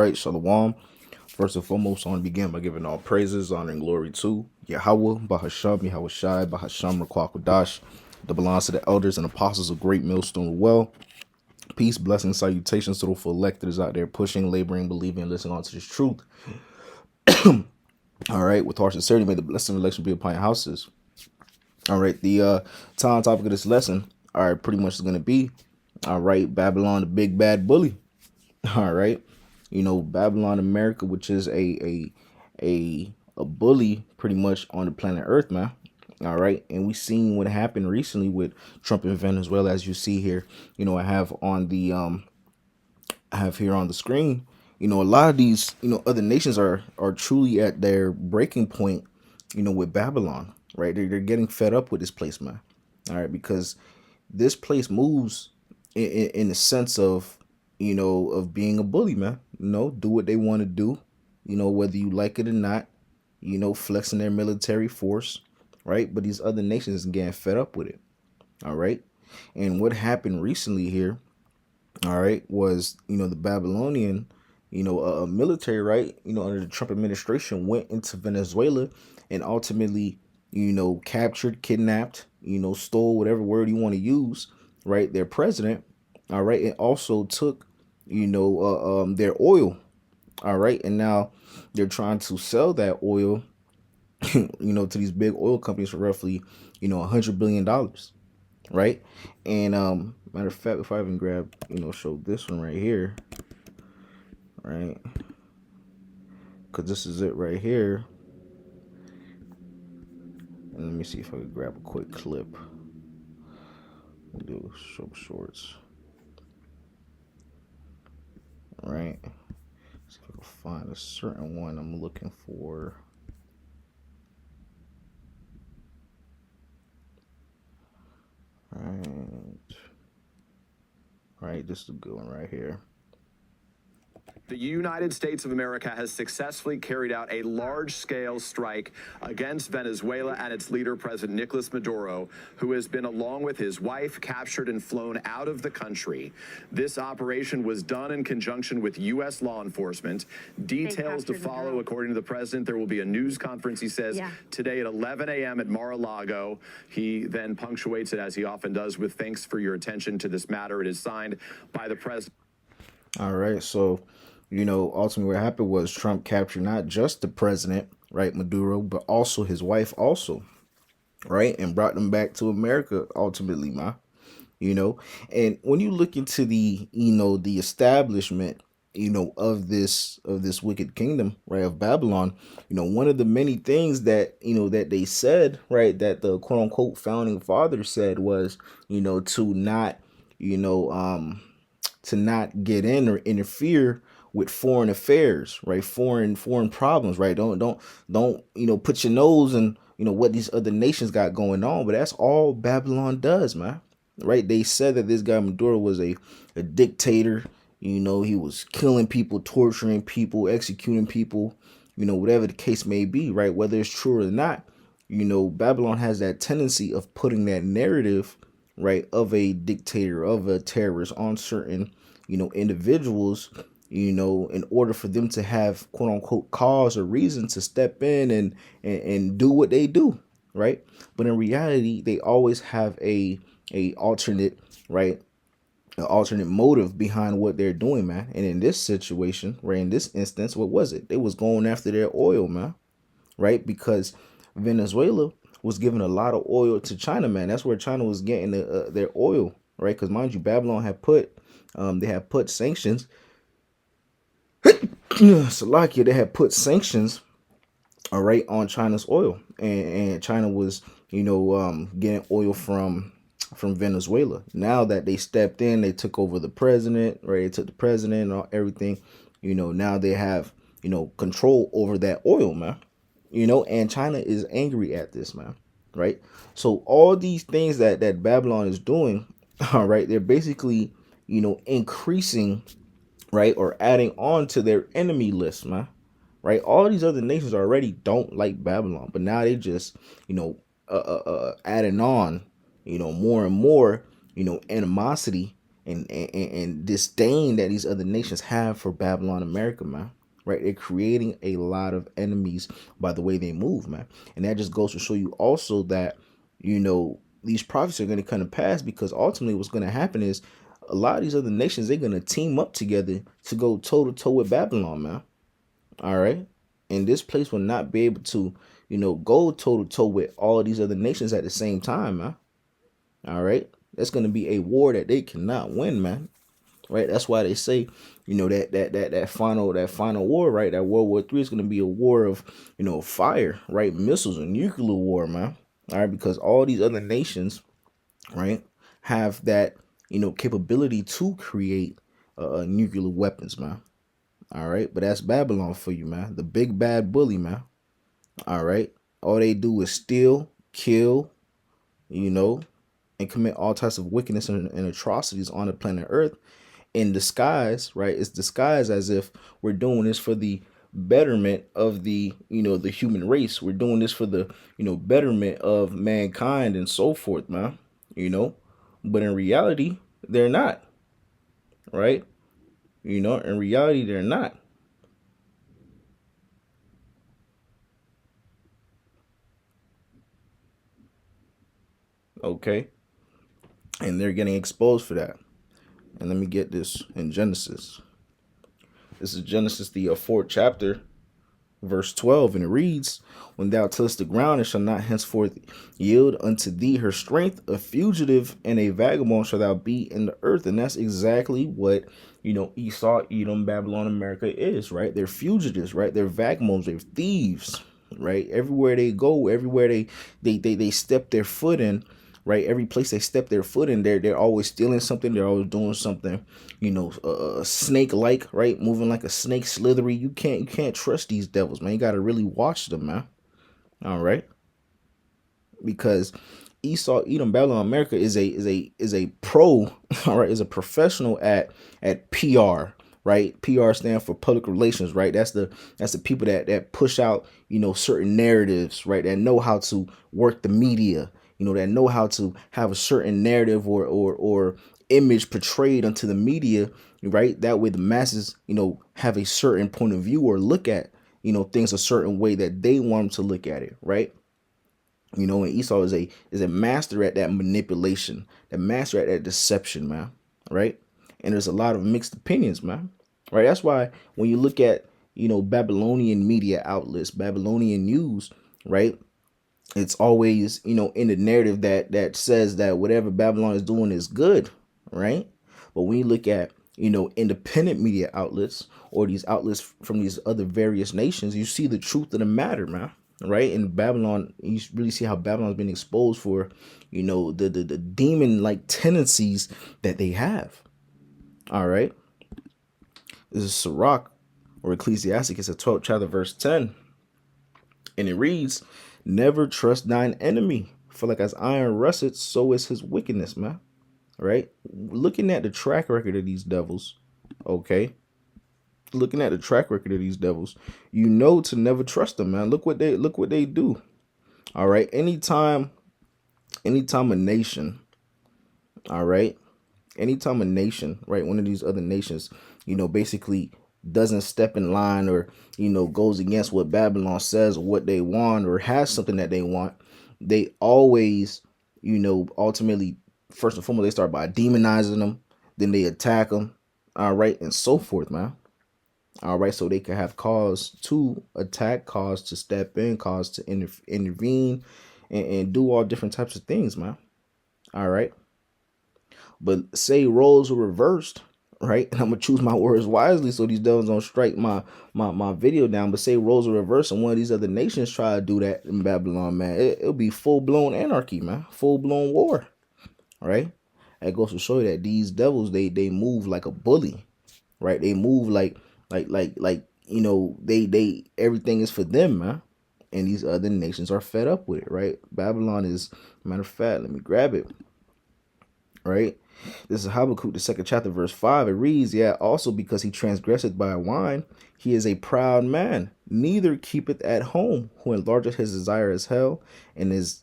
right, Shalom. First and foremost, I want to begin by giving all praises, honor, and glory to Yahweh, Bahasham, Yahweh Shai, Bahasham, Rakwakadash, the belongs to the elders and apostles of Great Millstone Well. Peace, blessings, salutations to the full electors out there pushing, laboring, believing, and listening on to this truth. All right, with heart sincerity, may the blessing of election be upon your houses. All right, the time topic of this lesson, all right, pretty much is going to be, all right, Babylon, the big bad bully. All right, Babylon America, which is a bully pretty much on the planet Earth, man. All right, and we seen what happened recently with Trump and Venezuela, as you see here. I have on the I have here on the screen. A lot of these other nations are truly at their breaking point. With Babylon, right? They're getting fed up with this place, man. All right, because this place moves in the sense of of being a bully, man. Do what they want to do, whether you like it or not, flexing their military force, right? But these other nations are getting fed up with it. All right. And what happened recently here, all right, was the Babylonian military, right, under the Trump administration went into Venezuela and ultimately captured, kidnapped, stole, whatever word you want to use, right, their president. All right. And also took their oil. All right. And now they're trying to sell that oil to these big oil companies for roughly $100 billion, right? And matter of fact, if I even grab show this one right here, right, because this is it right here. And let me see if I can grab a quick clip. Do show shorts. Right. See if I can find a certain one I'm looking for. Right, this is a good one right here. The United States of America has successfully carried out a large-scale strike against Venezuela and its leader, President Nicolas Maduro, who has been, along with his wife, captured and flown out of the country. This operation was done in conjunction with U.S. law enforcement. Details to follow, according to the president. There will be a news conference, he says, today at 11 a.m. at Mar-a-Lago. He then punctuates it, as he often does, with thanks for your attention to this matter. It is signed by the president. All right, so ultimately what happened was Trump captured not just the president, right, Maduro, but also his wife also, right, and brought them back to America ultimately, man. And when you look into the, the establishment, of this wicked kingdom, right, of Babylon, one of the many things that, that they said, right, that the quote unquote founding father said was, to not get in or interfere with foreign affairs, right? Foreign problems, right? Don't put your nose in what these other nations got going on. But that's all Babylon does, man. Right? They said that this guy Maduro was a dictator. He was killing people, torturing people, executing people. Whatever the case may be, right? Whether it's true or not, Babylon has that tendency of putting that narrative, right, of a dictator, of a terrorist on certain individuals, in order for them to have quote unquote cause or reason to step in and do what they do, right? But in reality, they always have a alternate, right, an alternate motive behind what they're doing, man. And in this situation, right, in this instance, what was it? They was going after their oil, man, right? Because Venezuela was giving a lot of oil to China, man. That's where China was getting their oil, right? Because mind you, Babylon had put sanctions. Salakia, they had put sanctions, all right, on China's oil, and China was, getting oil from Venezuela. Now that they stepped in, they took over the president, right? They took the president and everything. Now they have, control over that oil, man. And China is angry at this, man, right? So all these things that Babylon is doing, all right, they're basically, increasing, right, or adding on to their enemy list, man, right? All these other nations already don't like Babylon, but now they just, adding on, more and more, animosity and disdain that these other nations have for Babylon America, man. Right? They're creating a lot of enemies by the way they move, man. And that just goes to show you also that, these prophecies are going to come to pass, because ultimately what's going to happen is a lot of these other nations, they're going to team up together to go toe to toe with Babylon, man. All right. And this place will not be able to, go toe to toe with all of these other nations at the same time, man. All right. That's going to be a war that they cannot win, man. Right. That's why they say, that final war, right? That World War III is going to be a war of, fire, right? Missiles and nuclear war, man. All right. Because all these other nations, right, have that, capability to create nuclear weapons, man. All right. But that's Babylon for you, man. The big bad bully, man. All right. All they do is steal, kill, and commit all types of wickedness and atrocities on the planet Earth in disguise, right? It's disguised as if we're doing this for the betterment of the, the human race. We're doing this for the, betterment of mankind and so forth, man. But in reality, they're not, right? In reality, they're not. Okay. And they're getting exposed for that. And let me get this in Genesis. This is Genesis, the 4th chapter, verse 12, and it reads, "When thou tillest the ground, it shall not henceforth yield unto thee her strength. A fugitive and a vagabond shall thou be in the earth." And that's exactly what, Esau, Edom, Babylon, America is, right? They're fugitives, right? They're vagabonds, they're thieves, right? Everywhere they go, everywhere they step their foot in, right? Every place they step their foot in, they're always stealing something. They're always doing something, snake-like, right? Moving like a snake, slithery. You can't trust these devils, man. You got to really watch them, man. All right, because Esau, Edom, Babylon, America is a pro, all right, is a professional at PR, right? PR stand for public relations, right? That's the people that push out, certain narratives, right? That know how to work the media, that know how to have a certain narrative or image portrayed onto the media, right? That way the masses, have a certain point of view or look at, things a certain way that they want them to look at it, right? And Esau is a master at that manipulation, the master at that deception, man. Right? And there's a lot of mixed opinions, man. Right? That's why when you look at, Babylonian media outlets, Babylonian news, right? It's always, in the narrative that says that whatever Babylon is doing is good, right? But when you look at, independent media outlets or these outlets from these other various nations, you see the truth of the matter, man. Right? In Babylon, you really see how Babylon's been exposed for, the demon-like tendencies that they have. All right. This is Sirach or Ecclesiasticus, the 12th chapter, verse 10. And it reads, "Never trust thine enemy, for like as iron rusteth, so is his wickedness," man. Right? Looking at the track record of these devils, okay? Looking at the track record of these devils, to never trust them, man. Look what they do. All right. Anytime a nation, all right, right, one of these other nations, basically doesn't step in line or, goes against what Babylon says or what they want or has something that they want, they always, ultimately, first and foremost, they start by demonizing them, then they attack them, all right, and so forth, man. All right, so they can have cause to attack, cause to step in, cause to intervene, and do all different types of things, man. All right. But say roles are reversed, right? And I'm gonna choose my words wisely so these devils don't strike my video down. But say roles are reversed and one of these other nations try to do that in Babylon, man, it'll be full-blown anarchy, man. Full-blown war. Right? That goes to show you that these devils, they move like a bully, right? They move like they everything is for them, man. And these other nations are fed up with it, right? Babylon is, matter of fact, let me grab it. Right? This is Habakkuk, the 2nd chapter, verse 5. It reads, "Yeah, also because he transgresseth by wine, he is a proud man, neither keepeth at home, who enlargeth his desire as hell, and is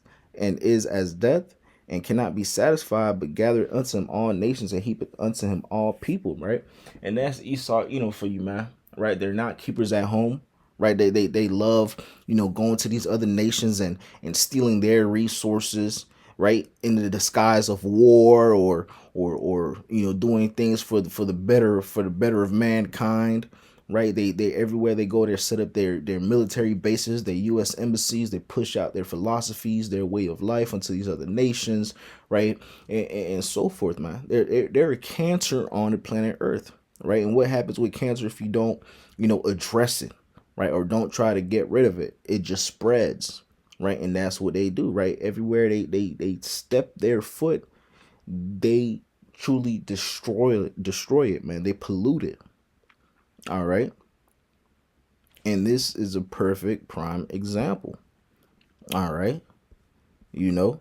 as death, and cannot be satisfied, but gather unto him all nations and heap unto him all people, right? And that's Esau, for you, man, right? They're not keepers at home, right? They love, going to these other nations and stealing their resources, right, in the disguise of war or doing things for the better of mankind, right? They everywhere they go, they set up their military bases, their U.S. embassies. They push out their philosophies, their way of life onto these other nations, right, and so forth, man. They're a cancer on the planet Earth, right? And what happens with cancer if you don't address it, right, or don't try to get rid of it? It just spreads, right? And that's what they do, right? Everywhere they step their foot, they truly destroy it, man. They pollute it. All right. And this is a perfect prime example. All right. You know,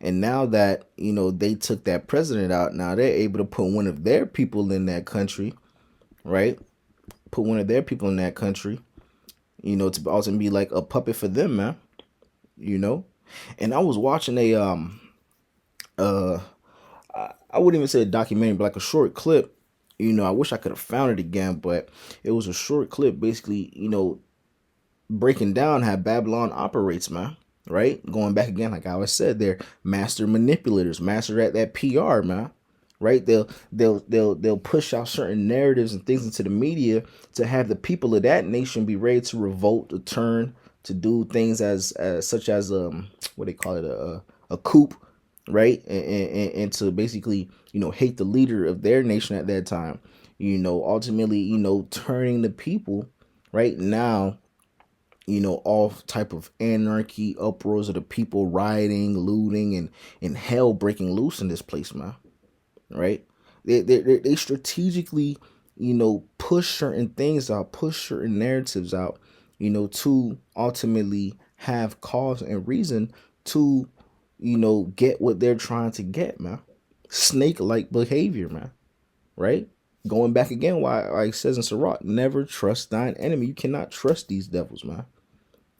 and now that, they took that president out, now they're able to put one of their people in that country, right? Put one of their people in that country, to also be like a puppet for them, man. And I was watching I wouldn't even say a documentary, but like a short clip. I wish I could have found it again, but it was a short clip basically, breaking down how Babylon operates, man. Right? Going back again, like I always said, they're master manipulators, master at that PR, man. Right? They'll push out certain narratives and things into the media to have the people of that nation be ready to revolt, to turn, to do things as such as what they call it, a coup, right? And to basically hate the leader of their nation at that time. Ultimately turning the people right now, all type of anarchy, uproars of the people rioting, looting, and hell breaking loose in this place, man. Right? They strategically, push certain things out, push certain narratives out, to ultimately have cause and reason to, get what they're trying to get, man. Snake-like behavior, man. Right? Going back again, why it says in Sirach, never trust thine enemy. You cannot trust these devils, man.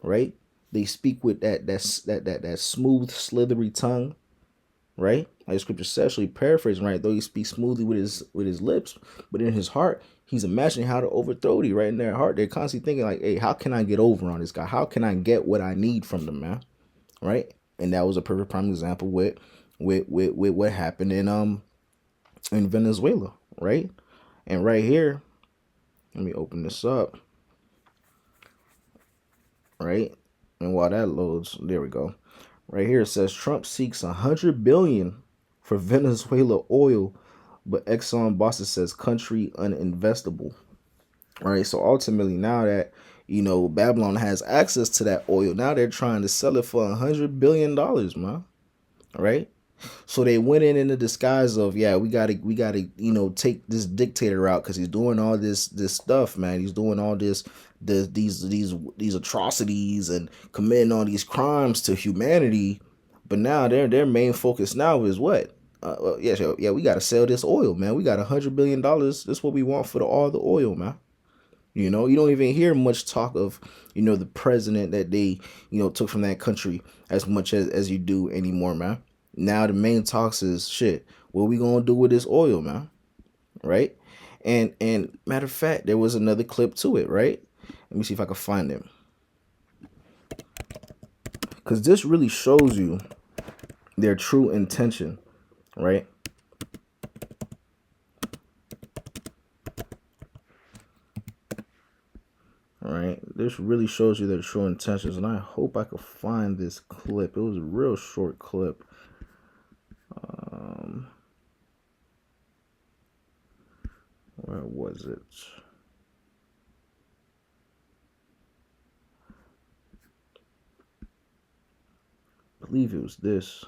Right? They speak with that smooth, slithery tongue, right? Like the scripture says, actually paraphrasing, right? Though he speaks smoothly with his lips, but in his heart, he's imagining how to overthrow thee. Right in their heart, they're constantly thinking like, "Hey, how can I get over on this guy? How can I get what I need from them, man?" Right? And that was a perfect prime example with what happened in Venezuela, right? And right here, let me open this up, right? And while that loads, there we go. Right here it says Trump seeks $100 billion for Venezuela oil, but Exxon boss says country uninvestable. All right, so ultimately now that Babylon has access to that oil, now they're trying to sell it for $100 billion, man. All right. So they went in the disguise of, yeah, we gotta take this dictator out because he's doing all this stuff, man. He's doing all these atrocities and committing all these crimes to humanity. But now their main focus now is what? Yeah, we gotta sell this oil, man. We got $100 billion. This is what we want for all the oil, man. You don't even hear much talk of, the president that they, took from that country as much as you do anymore, man. Now the main talks is shit. What we gonna do with this oil, man? Right? And matter of fact, there was another clip to it, right? Let me see if I can find it. Because this really shows you their true intention, right? All right, this really shows you their true intentions, and I hope I could find this clip. It was a real short clip. Where was it? I believe it was this.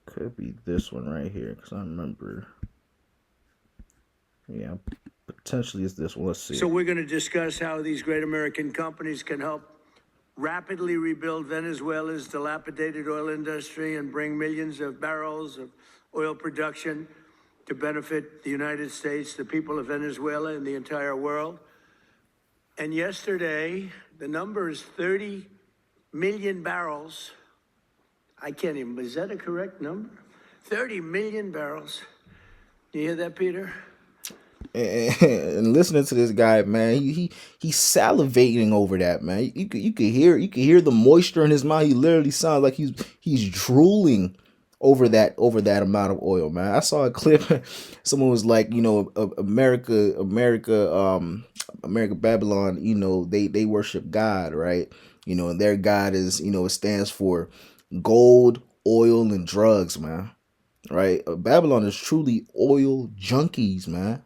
Could be this one right here, because I remember. Yeah, potentially it's this one. Let's see. So we're going to discuss how these great American companies can help rapidly rebuild Venezuela's dilapidated oil industry and bring millions of barrels of oil production to benefit the United States, the people of Venezuela, and the entire world. And yesterday, the number is 30 million barrels I can't even, is that a correct number? 30 million barrels. You hear that, Peter? And listening to this guy, man, he's salivating over that, man. You could hear the moisture in his mouth. He literally sounds like he's drooling over that amount of oil, man. I saw a clip. Someone was like, America Babylon, they worship God, right? And their God is, it stands for gold, oil, and drugs, man. Right? Babylon is truly oil junkies, man.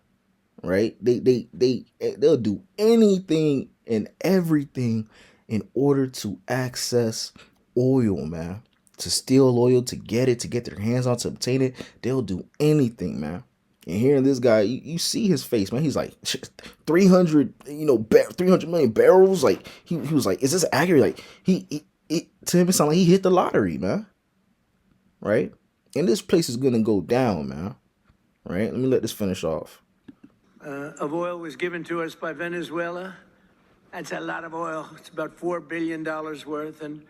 Right? They'll do anything and everything in order to access oil, man. To steal oil, to get their hands on, to obtain it. They'll do anything, man. And hearing this guy, you see his face, man. He's like 300, 300 million barrels. Like he was like, is this accurate? Like to him it sounded like he hit the lottery, man. Right? And this place is gonna go down, man. Right? Let me let this finish off. Of oil was given to us by Venezuela. That's a lot of oil. It's about $4 billion worth, and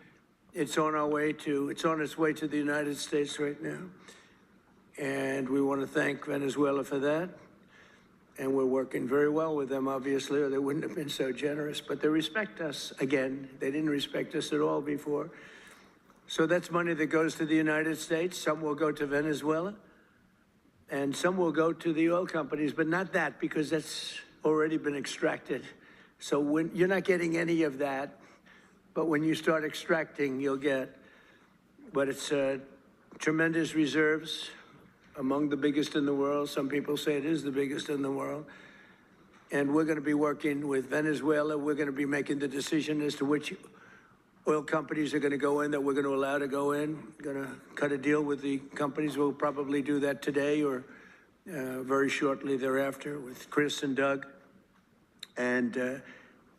it's on its way to the United States right now. And we want to thank Venezuela for that. And we're working very well with them, obviously, or they wouldn't have been so generous. But they respect us again. They didn't respect us at all before. So that's money that goes to the United States. Some will go to Venezuela. And some will go to the oil companies, but not that, because that's already been extracted. So you're not getting any of that. But when you start extracting, you'll get, but it's tremendous reserves, among the biggest in the world. Some people say it is the biggest in the world. And we're going to be working with Venezuela. We're going to be making the decision as to which oil companies are going to go in, that we're going to allow to go in. Going to cut a deal with the companies. We'll probably do that today or very shortly thereafter with Chris and Doug. And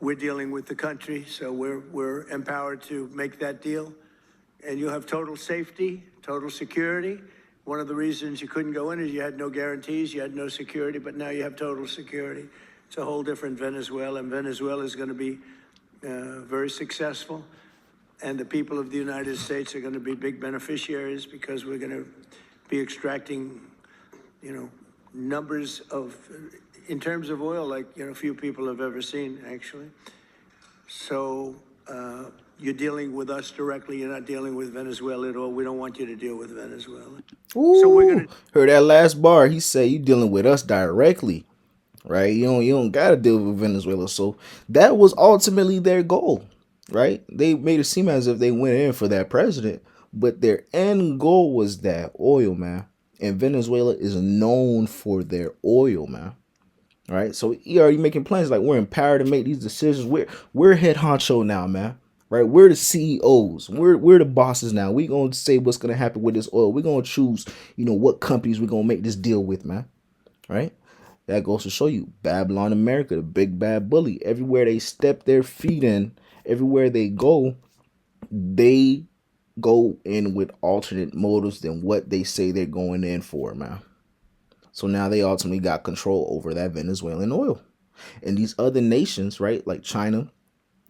we're dealing with the country, so we're empowered to make that deal. And you'll have total safety, total security. One of the reasons you couldn't go in is you had no guarantees, you had no security, but now you have total security. It's a whole different Venezuela, and Venezuela is going to be very successful. And the people of the United States are going to be big beneficiaries, because we're going to be extracting, numbers of, in terms of oil, like, few people have ever seen, actually. So you're dealing with us directly. You're not dealing with Venezuela at all. We don't want you to deal with Venezuela. Ooh, So we're going to. heard that last bar. He said you dealing with us directly, right? You don't gotta deal with Venezuela. So that was ultimately their goal, right? They made it seem as if they went in for that president, but their end goal was that oil, man. And Venezuela is known for their oil, man. All right, so he already making plans. Like, we're empowered to make these decisions. We're head honcho now, man. Right, we're the CEOs. We're the bosses now. We gonna say what's gonna happen with this oil. We're gonna choose, what companies we're gonna make this deal with, man. Right, that goes to show you Babylon America, the big bad bully. Everywhere they step their feet in, everywhere they go in with alternate motives than what they say they're going in for, man. So now they ultimately got control over that Venezuelan oil. And these other nations, right, like China,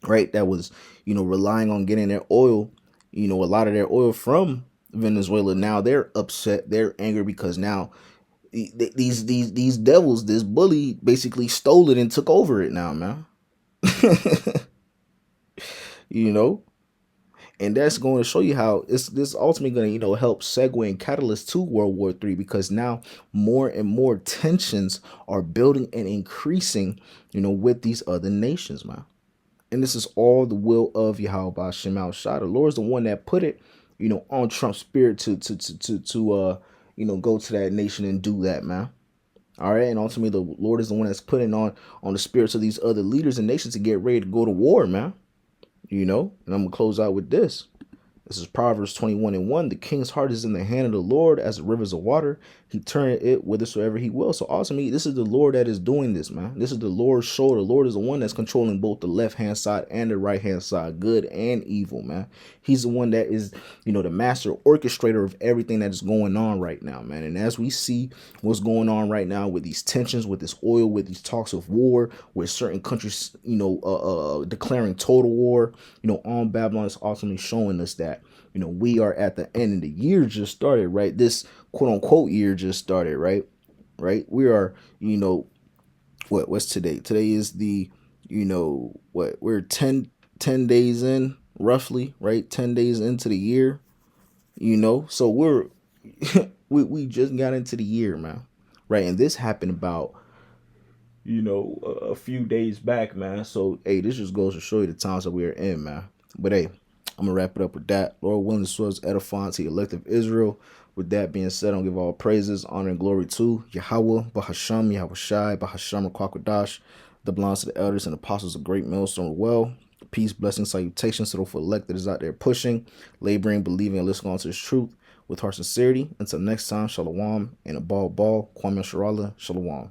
right, that was, relying on getting their oil, a lot of their oil from Venezuela. Now they're upset, they're angry, because now these devils, this bully basically stole it and took over it now, man. And that's going to show you how this ultimately going to, help segue and catalyst to World War III, because now more and more tensions are building and increasing, with these other nations, man. And this is all the will of Yahweh Hashem Al Shah. The Lord is the one that put it, on Trump's spirit to go to that nation and do that, man. All right. And ultimately, the Lord is the one that's putting on the spirits of these other leaders and nations to get ready to go to war, man. And I'm going to close out with this. This is Proverbs 21:1. The king's heart is in the hand of the Lord as the rivers of water. He turneth it whithersoever he will. So ultimately, this is the Lord that is doing this, man. This is the Lord's show. The Lord is the one that's controlling both the left-hand side and the right-hand side, good and evil, man. He's the one that is, the master orchestrator of everything that is going on right now, man. And as we see what's going on right now with these tensions, with this oil, with these talks of war, with certain countries, declaring total war, on Babylon, is ultimately showing us that that, you know, we are at the end of the year just started, right? This quote unquote year just started, right? Right? We are, you know, what's today? Today is the, you know, we're 10 days in roughly, right? 10 days into the year, you know. So we're we just got into the year, man. Right? And this happened about, you know, a few days back, man. So hey, this just goes to show you the times that we are in, man. But hey, I'm gonna wrap it up with that. Lord willing, this was edifying to the elect of Israel. With that being said, I'll give all praises, honor, and glory to Yahweh, Bahasham, Yahweh Shai, Bahasham, Kwakwadash, that belongs to the elders and apostles of Great Millstone Well. Peace, blessings, salutations to the elect that is out there pushing, laboring, believing, and listening on to this truth with heart sincerity. Until next time, shalom, and a ball, Kwame Sharala, shalom.